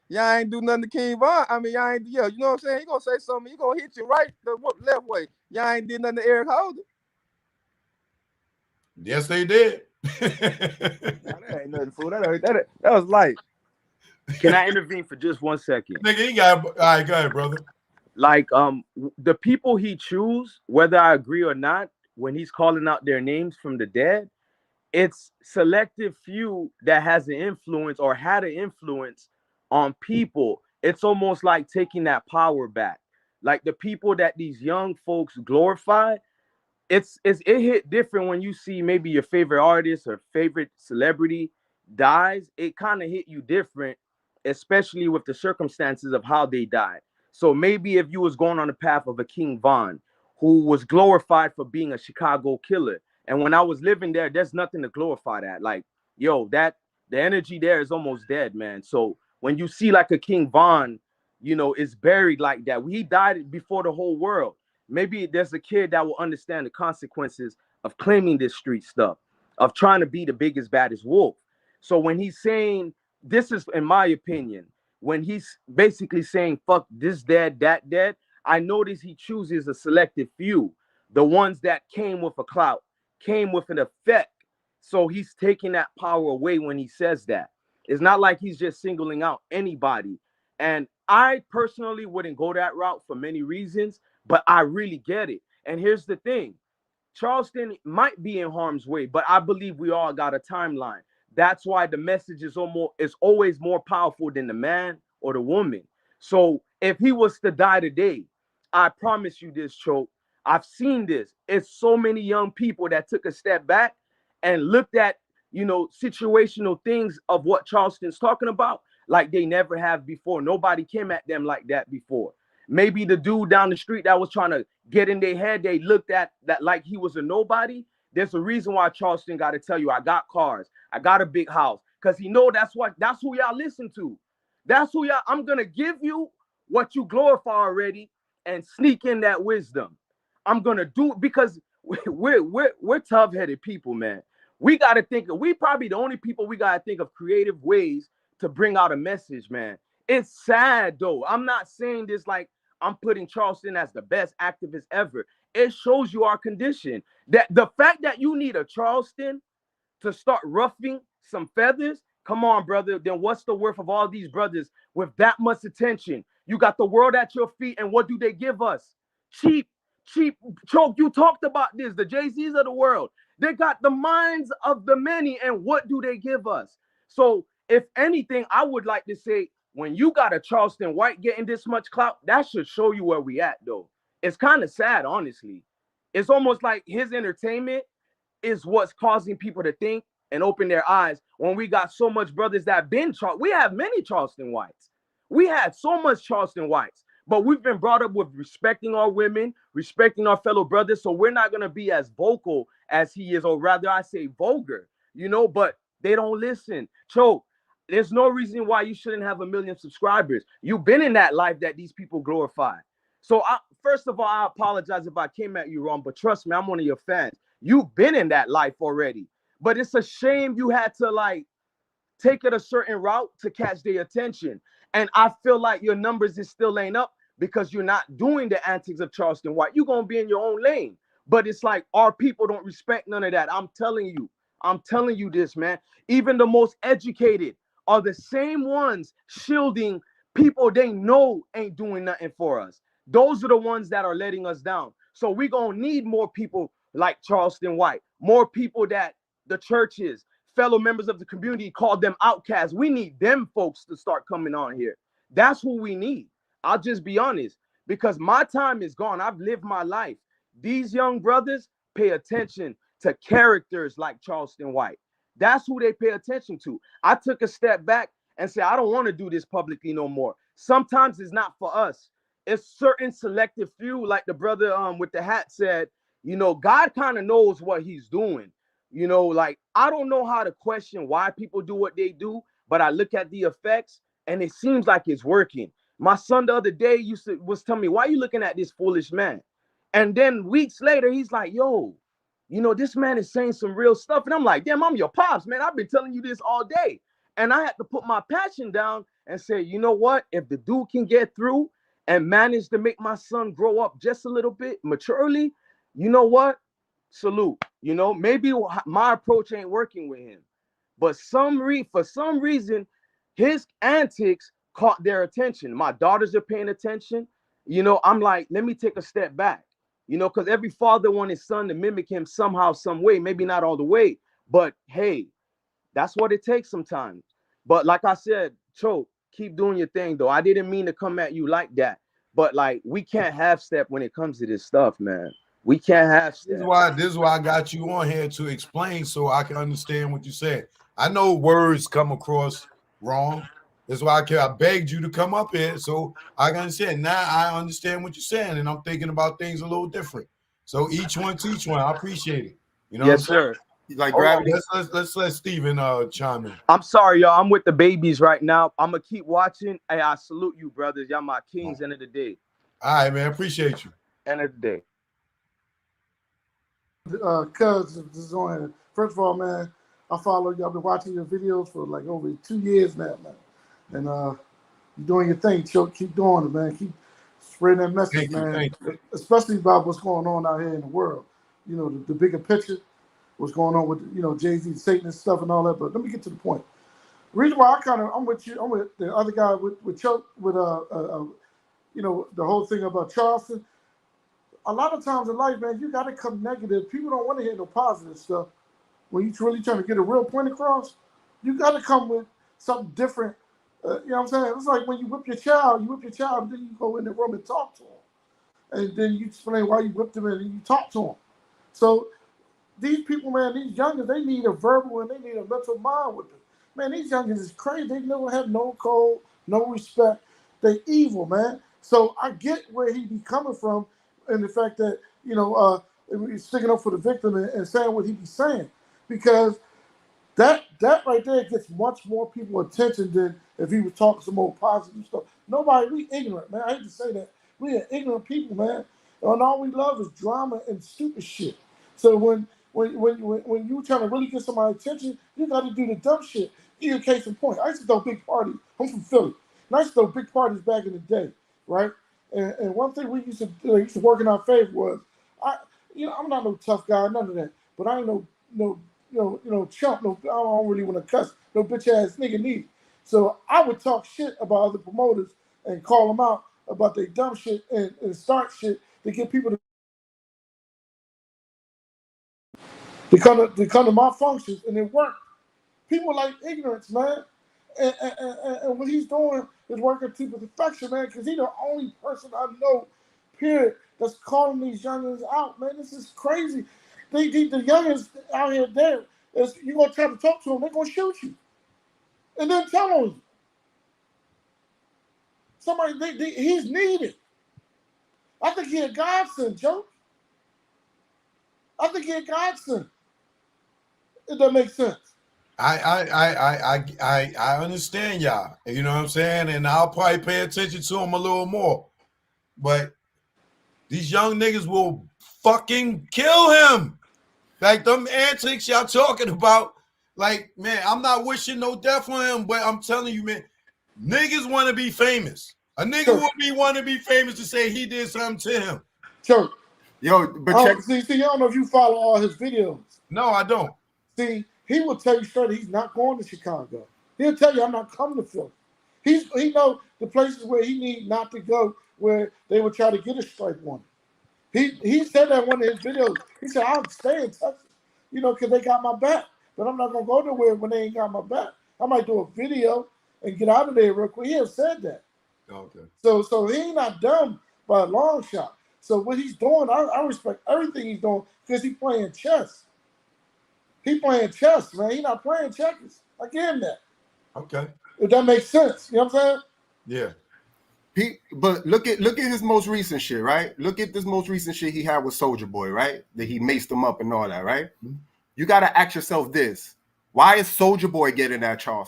Y'all ain't do nothing to King Von. I mean, y'all ain't, yeah, you know what I'm saying? He gonna say something. He gonna hit you right the left way. Y'all ain't did nothing to Eric Holder. Yes, they did. Nah, that ain't nothing, fool. That was light. Can I intervene for just 1 second? Nigga, he got. All right, go ahead, brother. Like the people he choose, whether I agree or not, when he's calling out their names from the dead, it's selective few that has an influence or had an influence on people. It's almost like taking that power back. Like the people that these young folks glorify, it hit different when you see maybe your favorite artist or favorite celebrity dies. It kind of hit you different, especially with the circumstances of how they died. So maybe if you was going on the path of a King Von, who was glorified for being a Chicago killer, and when I was living there, there's nothing to glorify that. Like, yo, that the energy there is almost dead, man. So when you see like a King Von, is buried like that, he died before the whole world. Maybe there's a kid that will understand the consequences of claiming this street stuff, of trying to be the biggest, baddest wolf. So when he's saying, this is, in my opinion, when he's basically saying, fuck this dead, that dead, I notice he chooses a selective few, the ones that came with a clout, came with an effect. So he's taking that power away when he says that. It's not like he's just singling out anybody. And I personally wouldn't go that route for many reasons, but I really get it. And here's the thing. Charleston might be in harm's way, but I believe we all got a timeline. That's why the message is always more powerful than the man or the woman. So if he was to die today, I promise you this, Choke. I've seen this. It's so many young people that took a step back and looked at, situational things of what Charleston's talking about like they never have before. Nobody came at them like that before. Maybe the dude down the street that was trying to get in their head, they looked at that like he was a nobody. There's a reason why Charleston got to tell you, I got cars, I got a big house, because he know that's who y'all listen to. That's who y'all. I'm gonna give you what you glorify already and sneak in that wisdom. I'm gonna do it because we're tough-headed people, man. We gotta think we probably the only people we gotta think of creative ways to bring out a message, man. It's sad though. I'm not saying this like I'm putting Charleston as the best activist ever. It shows you our condition. That the fact that you need a Charleston to start ruffling some feathers, come on, brother. Then what's the worth of all these brothers with that much attention? You got the world at your feet, and what do they give us? Cheap, cheap. Choke, you talked about this. The Jay-Z's of the world. They got the minds of the many, and what do they give us? So, if anything, I would like to say, when you got a Charleston White getting this much clout, that should show you where we at, though. It's kind of sad, honestly. It's almost like his entertainment is what's causing people to think and open their eyes when we got so much brothers that been we have many Charleston Whites. We had so much Charleston Whites, but we've been brought up with respecting our women, respecting our fellow brothers, so we're not going to be as vocal as he is, or rather I say vulgar, but they don't listen. Choke, there's no reason why you shouldn't have 1 million subscribers. You've been in that life that these people glorify. So first of all, I apologize if I came at you wrong, but trust me, I'm one of your fans. You've been in that life already. But it's a shame you had to take it a certain route to catch their attention. And I feel like your numbers is still ain't up because you're not doing the antics of Charleston White. You're going to be in your own lane. But it's like our people don't respect none of that. I'm telling you this, man. Even the most educated are the same ones shielding people they know ain't doing nothing for us. Those are the ones that are letting us down. So we're going to need more people like Charleston White, more people that the churches, fellow members of the community call them outcasts. We need them folks to start coming on here. That's who we need. I'll just be honest, because my time is gone. I've lived my life. These young brothers pay attention to characters like Charleston White. That's who they pay attention to. I took a step back and said, I don't want to do this publicly no more. Sometimes it's not for us. It's certain selective few, like the brother with the hat said, God kind of knows what he's doing. Like I don't know how to question why people do what they do, but I look at the effects and it seems like it's working. My son the other day was telling me, why are you looking at this foolish man? And then weeks later, he's like, yo, this man is saying some real stuff. And I'm like, damn, I'm your pops, man. I've been telling you this all day. And I had to put my passion down and say, you know what? If the dude can get through and manage to make my son grow up just a little bit maturely, you know what? Salute. You know, maybe my approach ain't working with him, but for some reason, his antics caught their attention. My daughters are paying attention. You know, I'm like, let me take a step back. You know, because every father wants his son to mimic him somehow, some way. Maybe not all the way, but hey, that's what it takes sometimes. But like I said, Choke, keep doing your thing, though. I didn't mean to come at you like that, but like we can't half step when it comes to this stuff, man. We can't half step. This is why I got you on here to explain so I can understand what you said. I know words come across wrong. That's why I begged you to come up here so I can understand. Now I understand what you're saying, and I'm thinking about things a little different. So each one teach one. I appreciate it. You know, yes, sir. Like gravity. Let's let Steven chime in. I'm sorry, y'all. I'm with the babies right now. I'm gonna keep watching. Hey, I salute you, brothers. Y'all my kings. End of the day. All right, man. Appreciate you. End of the day. Cuz this is on. First of all, man, I follow you. I've been watching your videos for like over 2 years now, man. And you're doing your thing, Choke. Keep doing it, man. Keep spreading that message, man. Thank you. Especially about what's going on out here in the world. You know, the bigger picture, what's going on with, you know, Jay-Z, Satanist stuff and all that. But let me get to the point. The reason why I'm with you, I'm with the other guy with Choke, with you know, the whole thing about Charleston. A lot of times in life, man, you got to come negative. People don't want to hear no positive stuff. When you're really trying to get a real point across, you got to come with something different. You know what I'm saying? It's like when you whip your child, and then you go in the room and talk to him. And then you explain why you whipped him and you talk to him. So these people, man, these youngins, they need a verbal and they need a mental mind with them. Man, these youngins is crazy. They never have no code, no respect. They evil, man. So I get where he be coming from and the fact that, you know, he's sticking up for the victim and saying what he be saying. Because that right there gets much more people attention than if he was talking some more positive stuff. Nobody, we ignorant, man. I hate to say that. We are ignorant people, man. And all we love is drama and stupid shit. So when you trying to really get somebody's attention, you got to do the dumb shit. Even case in point, I used to throw big parties. I'm from Philly. And I used to throw big parties back in the day, right? And one thing we used to do, used to work in our favor was, I'm not no tough guy, none of that. But I ain't no chump. No, I don't really want to cuss. No bitch ass nigga neither. So I would talk shit about other promoters and call them out about their dumb shit and start shit to get people to come to my functions, and it worked. People like ignorance, man. And what he's doing is working to perfection, man, because he's the only person I know, period, that's calling these youngins out, man. This is crazy. The youngins out here there, you're going to try to talk to them, they're going to shoot you. And then tell on you. Somebody, he's needed. I think he's a godsend, Joe. I think he's a godsend. If that makes sense. I understand y'all. You know what I'm saying? And I'll probably pay attention to him a little more. But these young niggas will fucking kill him. Like them antics y'all talking about. Like, man, I'm not wishing no death on him, but I'm telling you, man, niggas want to be famous. A nigga would want to be famous to say he did something to him. Sure. Yo, but check. See, I don't know if you follow all his videos. No, I don't. See, he will tell you straight he's not going to Chicago. He'll tell you I'm not coming to Philly. He knows the places where he need not to go where they would try to get a strike on him. He said that in one of his videos. He said, I'll stay in Texas, you know, because they got my back. But I'm not going to go nowhere when they ain't got my back. I might do a video and get out of there real quick. He has said that. Okay. So he ain't not dumb by a long shot. So what he's doing, I respect everything he's doing because he's playing chess. He playing chess, man. He not playing checkers. I give him that. Okay. If that makes sense. You know what I'm saying? Yeah. But look at his most recent shit, right? Look at this most recent shit he had with Soulja Boy, right? That he maced him up and all that, right? Mm-hmm. You got to ask yourself this. Why is Soulja Boy getting that Charleston?